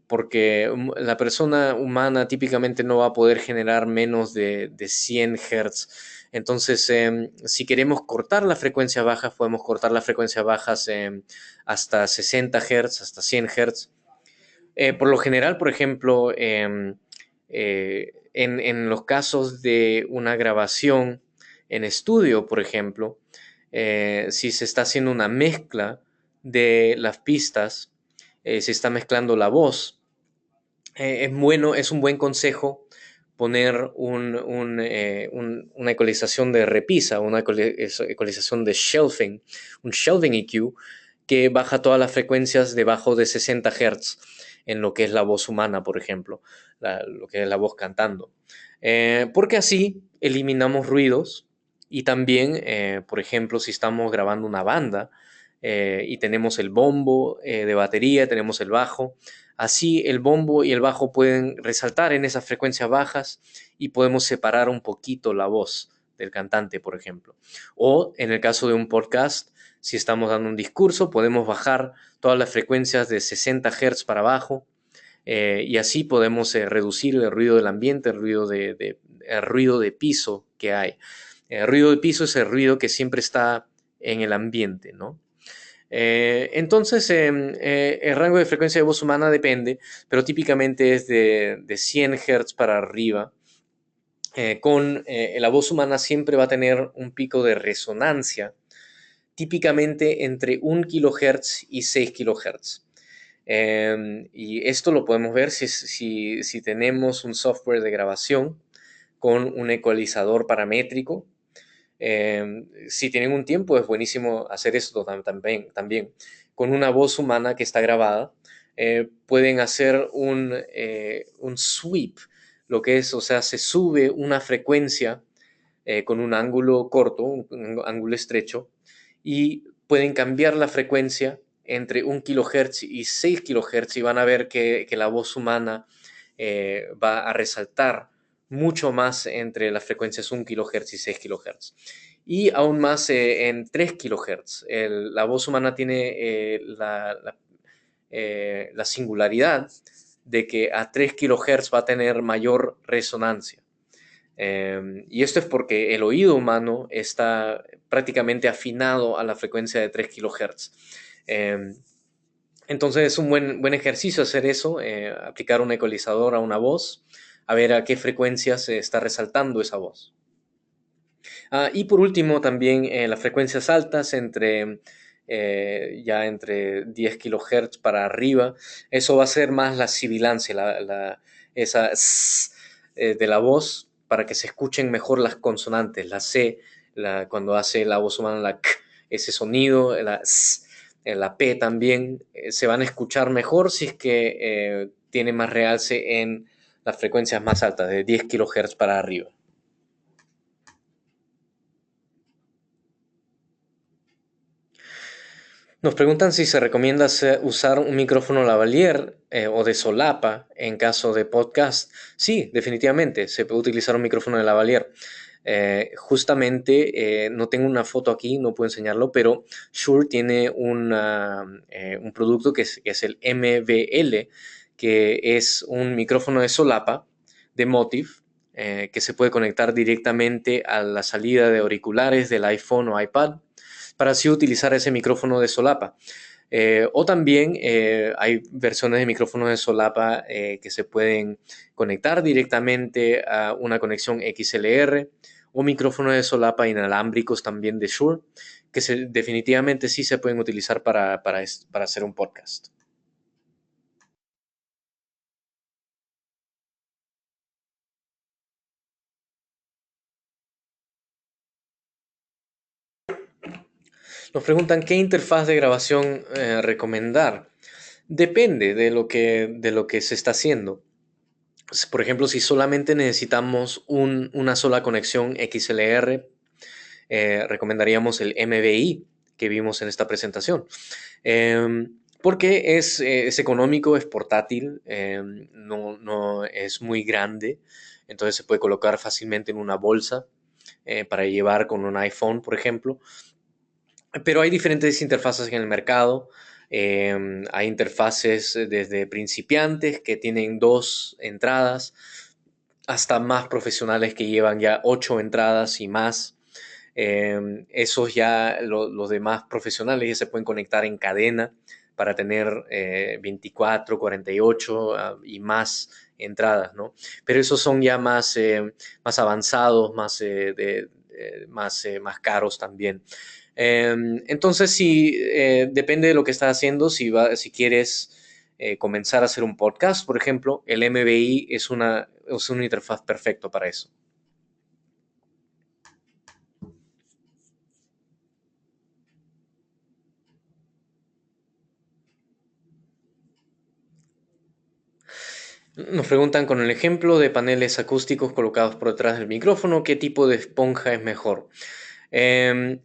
Porque la persona humana típicamente no va a poder generar menos de 100 Hz. Entonces, si queremos cortar las frecuencias bajas, podemos cortar las frecuencias bajas hasta 60 Hz, hasta 100 Hz. Por lo general, por ejemplo, en los casos de una grabación en estudio, por ejemplo, si se está haciendo una mezcla de las pistas, se está mezclando la voz, es un buen consejo poner una ecualización de repisa, una ecualización de shelving, un shelving EQ que baja todas las frecuencias debajo de 60 Hz en lo que es la voz humana, por ejemplo, lo que es la voz cantando. Porque así eliminamos ruidos y también, por ejemplo, si estamos grabando una banda, y tenemos el bombo de batería, tenemos el bajo. Así el bombo y el bajo pueden resaltar en esas frecuencias bajas y podemos separar un poquito la voz del cantante, por ejemplo. O en el caso de un podcast, si estamos dando un discurso, podemos bajar todas las frecuencias de 60 Hz para abajo y así podemos reducir el ruido del ambiente, el ruido de piso que hay. El ruido de piso es el ruido que siempre está en el ambiente, ¿no? Entonces, el rango de frecuencia de voz humana depende, pero típicamente es de 100 Hz para arriba. La voz humana siempre va a tener un pico de resonancia, típicamente entre 1 kHz y 6 kHz. Y esto lo podemos ver si tenemos un software de grabación con un ecualizador paramétrico. Si tienen un tiempo, es buenísimo hacer esto también. Con una voz humana que está grabada, pueden hacer un sweep, lo que es, o sea, se sube una frecuencia con un ángulo corto, un ángulo estrecho, y pueden cambiar la frecuencia entre 1 kHz y 6 kHz y van a ver que la voz humana va a resaltar mucho más entre las frecuencias 1 kHz y 6 kHz. Y aún más en 3 kHz. La voz humana tiene la singularidad de que a 3 kHz va a tener mayor resonancia. Y esto es porque el oído humano está prácticamente afinado a la frecuencia de 3 kHz. Entonces es un buen ejercicio hacer eso, aplicar un ecualizador a una voz, a ver a qué frecuencia se está resaltando esa voz. Y por último también las frecuencias altas ya entre 10 kHz para arriba, eso va a ser más la sibilancia, esa s, de la voz para que se escuchen mejor las consonantes, la C, cuando hace la voz humana, la K, ese sonido, la S, la P también, se van a escuchar mejor si es que tiene más realce en las frecuencias más altas, de 10 kHz para arriba. Nos preguntan si se recomienda usar un micrófono lavalier o de solapa en caso de podcast. Sí, definitivamente se puede utilizar un micrófono de lavalier. Justamente, no tengo una foto aquí, no puedo enseñarlo, pero Shure tiene un producto que es el MVL, que es un micrófono de solapa de Motiv, que se puede conectar directamente a la salida de auriculares del iPhone o iPad para así utilizar ese micrófono de solapa. O también hay versiones de micrófonos de solapa que se pueden conectar directamente a una conexión XLR o micrófonos de solapa inalámbricos también de Shure, que definitivamente sí se pueden utilizar para hacer un podcast. Nos preguntan qué interfaz de grabación recomendar. Depende de lo que se está haciendo. Por ejemplo, si solamente necesitamos una sola conexión XLR, recomendaríamos el MVI que vimos en esta presentación. Porque es económico, es portátil, no es muy grande, entonces se puede colocar fácilmente en una bolsa para llevar con un iPhone, por ejemplo. Pero hay diferentes interfaces en el mercado. Hay interfaces desde principiantes que tienen 2 entradas hasta más profesionales que llevan ya 8 entradas y más. Esos ya, los demás profesionales ya se pueden conectar en cadena para tener 24, 48 y más entradas, ¿no? Pero esos son ya más avanzados, más caros también. Entonces, sí, depende de lo que estás haciendo. Si quieres comenzar a hacer un podcast, por ejemplo, el MVI es una interfaz perfecta para eso. Nos preguntan con el ejemplo de paneles acústicos colocados por detrás del micrófono, ¿qué tipo de esponja es mejor? Eh,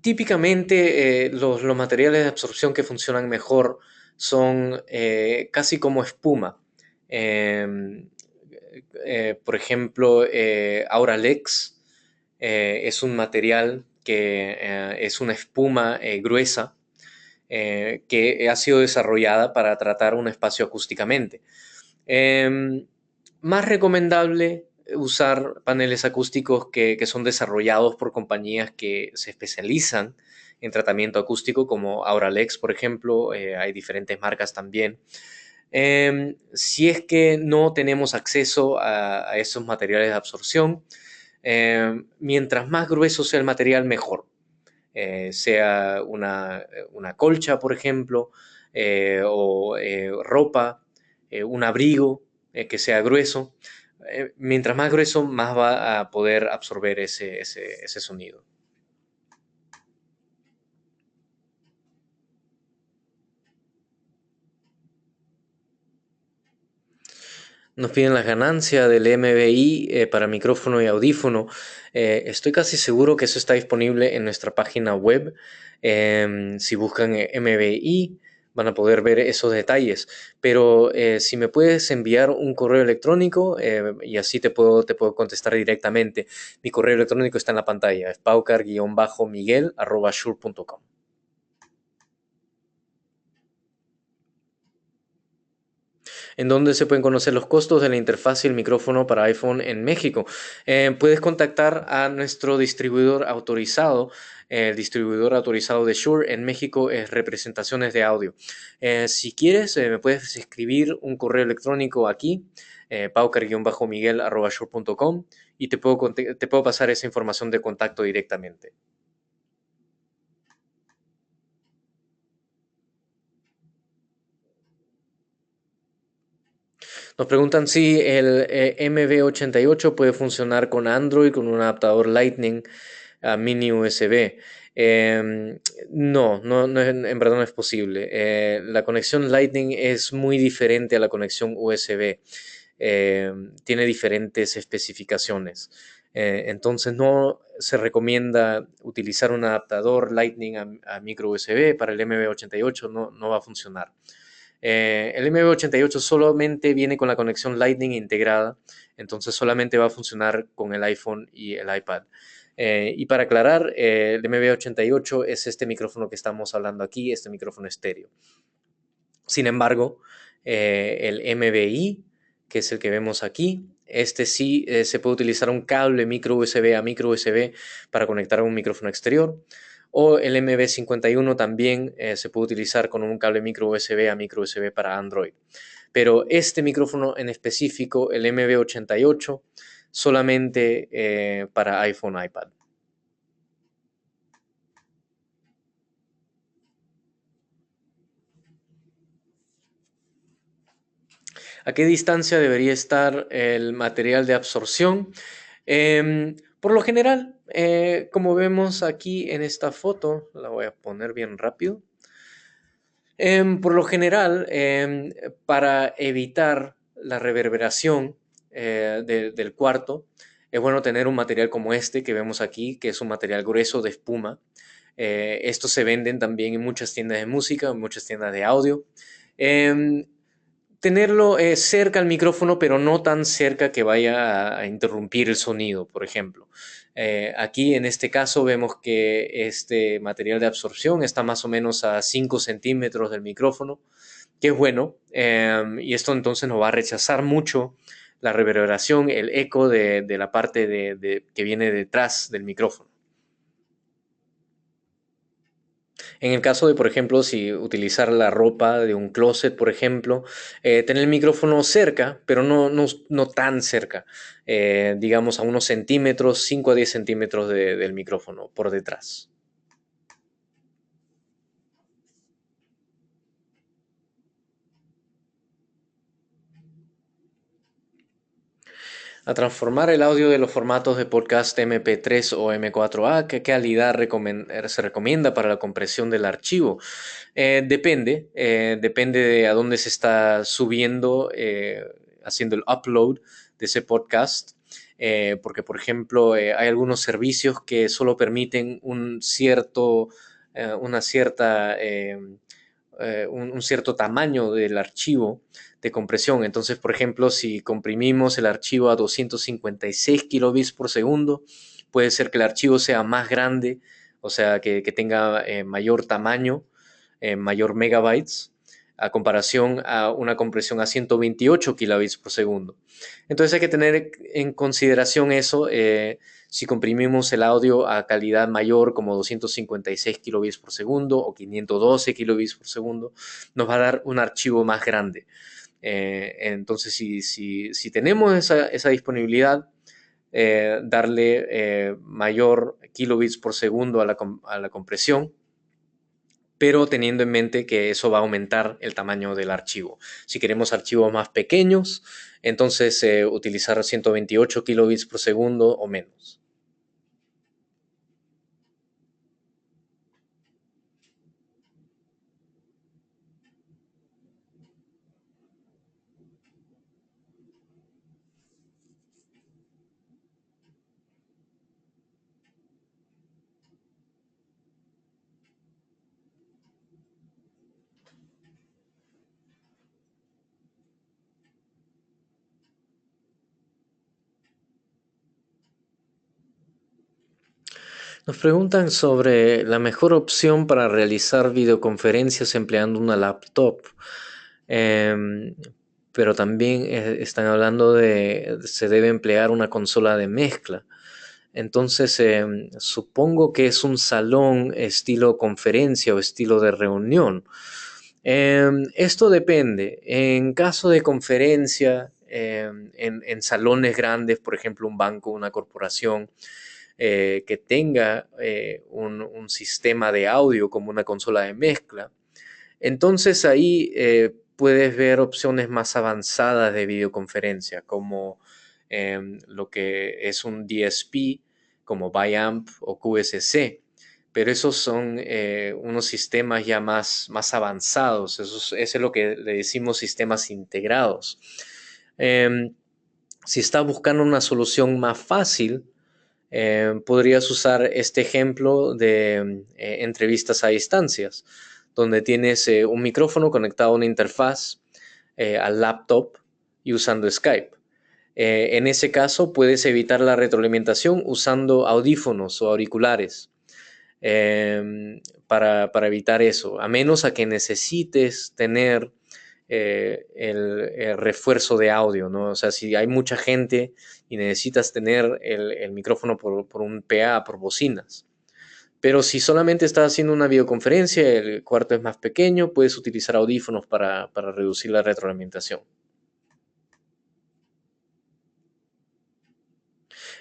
Típicamente los materiales de absorción que funcionan mejor son casi como espuma. Em, por ejemplo, Auralex es un material que es una espuma gruesa que ha sido desarrollada para tratar un espacio acústicamente. Eh, Más recomendable usar paneles acústicos que son desarrollados por compañías que se especializan en tratamiento acústico, como Auralex, por ejemplo. Hay diferentes marcas también. Si es que no tenemos acceso a esos materiales de absorción, mientras más grueso sea el material, mejor. Sea una colcha, por ejemplo, o ropa, un abrigo que sea grueso. Mientras más grueso, más va a poder absorber ese sonido. Nos piden la ganancia del MBI para micrófono y audífono. Estoy casi seguro que eso está disponible en nuestra página web. Si buscan MBI van a poder ver esos detalles. Pero si me puedes enviar un correo electrónico y así te puedo contestar directamente. Mi correo electrónico está en la pantalla. Es paucar-miguel@shure.com. En donde se pueden conocer los costos de la interfaz y el micrófono para iPhone en México. Puedes contactar a nuestro distribuidor autorizado. El distribuidor autorizado de Shure en México es Representaciones de Audio. Si quieres, me puedes escribir un correo electrónico aquí, paucar-miguel@shure.com, y te puedo pasar esa información de contacto directamente. Nos preguntan si el MV88 puede funcionar con Android con un adaptador Lightning a mini USB. No, en verdad no es posible. La conexión Lightning es muy diferente a la conexión USB. Tiene diferentes especificaciones. Entonces no se recomienda utilizar un adaptador Lightning a micro USB para el MV88, no va a funcionar. El MV88 solamente viene con la conexión Lightning integrada, entonces solamente va a funcionar con el iPhone y el iPad. Y para aclarar, el MV88 es este micrófono que estamos hablando aquí, este micrófono estéreo. Sin embargo, el MBI, que es el que vemos aquí, este sí se puede utilizar un cable micro USB a micro USB para conectar a un micrófono exterior. O el MB51 también se puede utilizar con un cable micro USB a micro USB para Android. Pero este micrófono en específico, el MB88, solamente para iPhone, iPad. ¿A qué distancia debería estar el material de absorción? Por lo general, como vemos aquí en esta foto, la voy a poner bien rápido. Por lo general, para evitar la reverberación del cuarto, es bueno tener un material como este que vemos aquí, que es un material grueso de espuma. Estos se venden también en muchas tiendas de música, en muchas tiendas de audio. Em, Tenerlo cerca al micrófono, pero no tan cerca que vaya a interrumpir el sonido, por ejemplo. Aquí en este caso vemos que este material de absorción está más o menos a 5 centímetros del micrófono, que es bueno, y esto entonces nos va a rechazar mucho la reverberación, el eco de la parte que viene detrás del micrófono. En el caso de, por ejemplo, si utilizar la ropa de un closet, por ejemplo, tener el micrófono cerca, pero no tan cerca, digamos a unos centímetros, 5 a 10 centímetros del micrófono por detrás. A transformar el audio de los formatos de podcast MP3 o M4A, ¿qué calidad se recomienda para la compresión del archivo? Depende de a dónde se está subiendo, haciendo el upload de ese podcast. porque por ejemplo hay algunos servicios que solo permiten una cierta, un cierto tamaño del archivo de compresión. Entonces, por ejemplo, si comprimimos el archivo a 256 kilobits por segundo, puede ser que el archivo sea más grande, o sea, que tenga mayor tamaño, mayor megabytes, a comparación a una compresión a 128 kilobits por segundo. Entonces hay que tener en consideración eso. Si comprimimos el audio a calidad mayor, como 256 kilobits por segundo o 512 kilobits por segundo, nos va a dar un archivo más grande. Entonces, si tenemos esa disponibilidad, darle mayor kilobits por segundo a la compresión, pero teniendo en mente que eso va a aumentar el tamaño del archivo. Si queremos archivos más pequeños, entonces utilizar 128 kilobits por segundo o menos. Nos preguntan sobre la mejor opción para realizar videoconferencias empleando una laptop. Em, pero también están hablando de se debe emplear una consola de mezcla. Entonces, supongo que es un salón estilo conferencia o estilo de reunión. Esto depende. En caso de conferencia, en salones grandes, por ejemplo, un banco, una corporación, que tenga un sistema de audio como una consola de mezcla, entonces ahí puedes ver opciones más avanzadas de videoconferencia, como lo que es un DSP, como Biamp o QSC. Pero esos son unos sistemas ya más avanzados. Eso es lo que le decimos sistemas integrados. Em, si estás buscando una solución más fácil, podrías usar este ejemplo de entrevistas a distancias, donde tienes un micrófono conectado a una interfaz al laptop y usando Skype. En ese caso puedes evitar la retroalimentación usando audífonos o auriculares para evitar eso, a menos a que necesites tener el refuerzo de audio, ¿no? O sea, si hay mucha gente y necesitas tener el micrófono por un PA, por bocinas. Pero si solamente estás haciendo una videoconferencia, el cuarto es más pequeño, puedes utilizar audífonos para reducir la retroalimentación.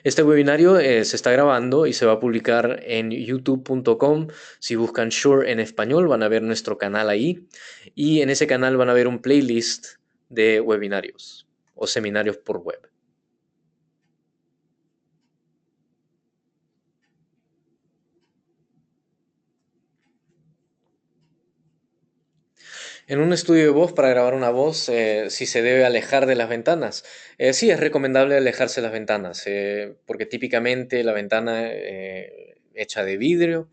Este webinario se está grabando y se va a publicar en youtube.com. Si buscan Shure en español, van a ver nuestro canal ahí. Y en ese canal van a ver un playlist de webinarios o seminarios por web. En un estudio de voz, para grabar una voz, si se debe alejar de las ventanas. Sí, es recomendable alejarse de las ventanas, porque típicamente la ventana hecha de vidrio,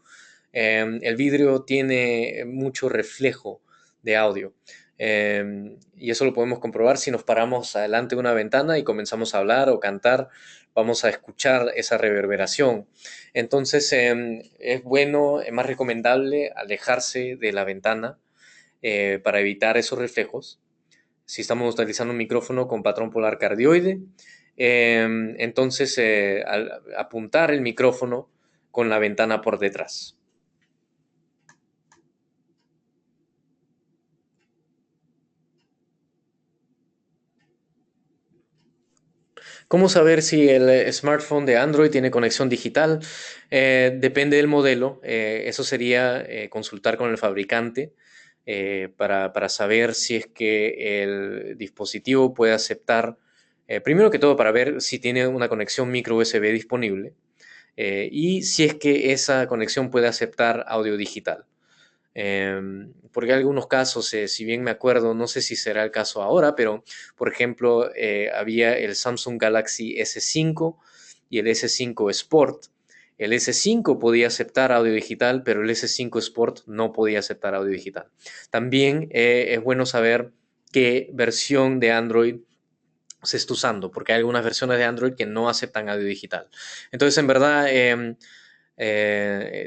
el vidrio tiene mucho reflejo de audio. Y eso lo podemos comprobar si nos paramos adelante de una ventana y comenzamos a hablar o cantar, vamos a escuchar esa reverberación. Entonces es bueno, es más recomendable alejarse de la ventana para evitar esos reflejos. Si estamos utilizando un micrófono con patrón polar cardioide, entonces al apuntar el micrófono con la ventana por detrás. ¿Cómo saber si el smartphone de Android tiene conexión digital? Depende del modelo. Eso sería consultar con el fabricante para saber si es que el dispositivo puede aceptar, primero que todo, para ver si tiene una conexión micro USB disponible y si es que esa conexión puede aceptar audio digital. Porque hay algunos casos, si bien me acuerdo, no sé si será el caso ahora, pero por ejemplo, había el Samsung Galaxy S5 y el S5 Sport. El S5 podía aceptar audio digital, pero el S5 Sport no podía aceptar audio digital. También es bueno saber qué versión de Android se está usando, porque hay algunas versiones de Android que no aceptan audio digital. Entonces, en verdad,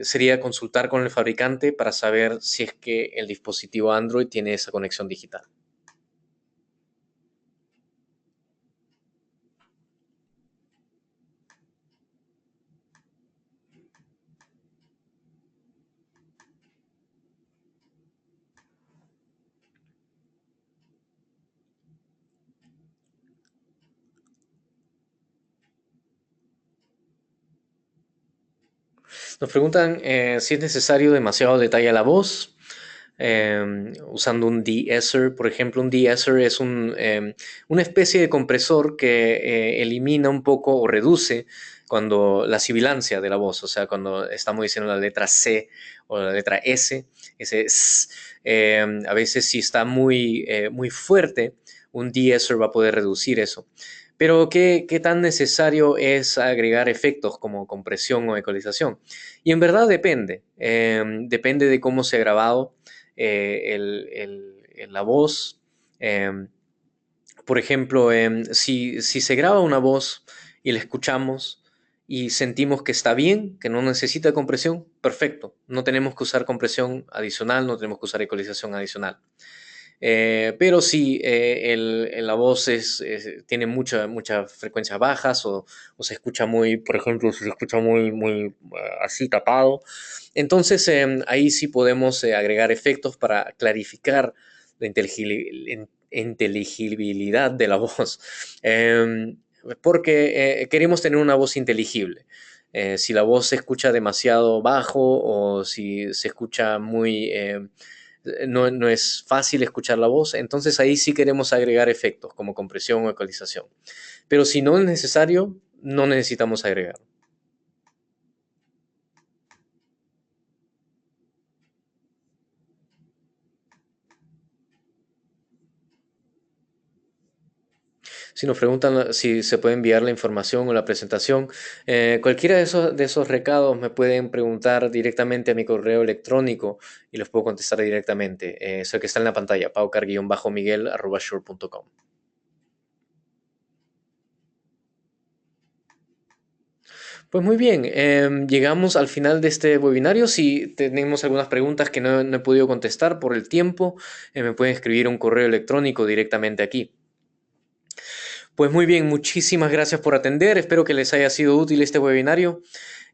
sería consultar con el fabricante para saber si es que el dispositivo Android tiene esa conexión digital. Nos preguntan si es necesario demasiado detalle a la voz. Usando un de-esser, por ejemplo, un de-esser es una especie de compresor que elimina un poco o reduce cuando la sibilancia de la voz, o sea, cuando estamos diciendo la letra C o la letra S, ese S, a veces si está muy fuerte, un de-esser va a poder reducir eso. Pero ¿qué tan necesario es agregar efectos como compresión o ecualización? Y en verdad depende, depende de cómo se ha grabado la voz. Eh, por ejemplo, si se graba una voz y la escuchamos y sentimos que está bien, que no necesita compresión, perfecto. No tenemos que usar compresión adicional, no tenemos que usar ecualización adicional. Pero si la voz tiene muchas frecuencias bajas o se escucha muy, por ejemplo, si se escucha muy así tapado, entonces ahí sí podemos agregar efectos para clarificar la inteligibilidad de la voz. Porque queremos tener una voz inteligible. Si la voz se escucha demasiado bajo o si se escucha no es fácil escuchar la voz, entonces ahí sí queremos agregar efectos como compresión o ecualización. Pero si no es necesario, no necesitamos agregar. Si nos preguntan si se puede enviar la información o la presentación, cualquiera de esos recados me pueden preguntar directamente a mi correo electrónico y los puedo contestar directamente. Es el que está en la pantalla, paucar-miguel@shure.com. Pues muy bien, llegamos al final de este webinario. Si tenemos algunas preguntas que no he podido contestar por el tiempo, me pueden escribir un correo electrónico directamente aquí. Pues muy bien, muchísimas gracias por atender. Espero que les haya sido útil este webinario.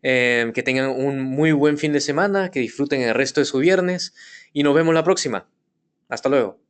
Que tengan un muy buen fin de semana, que disfruten el resto de su viernes y nos vemos la próxima. Hasta luego.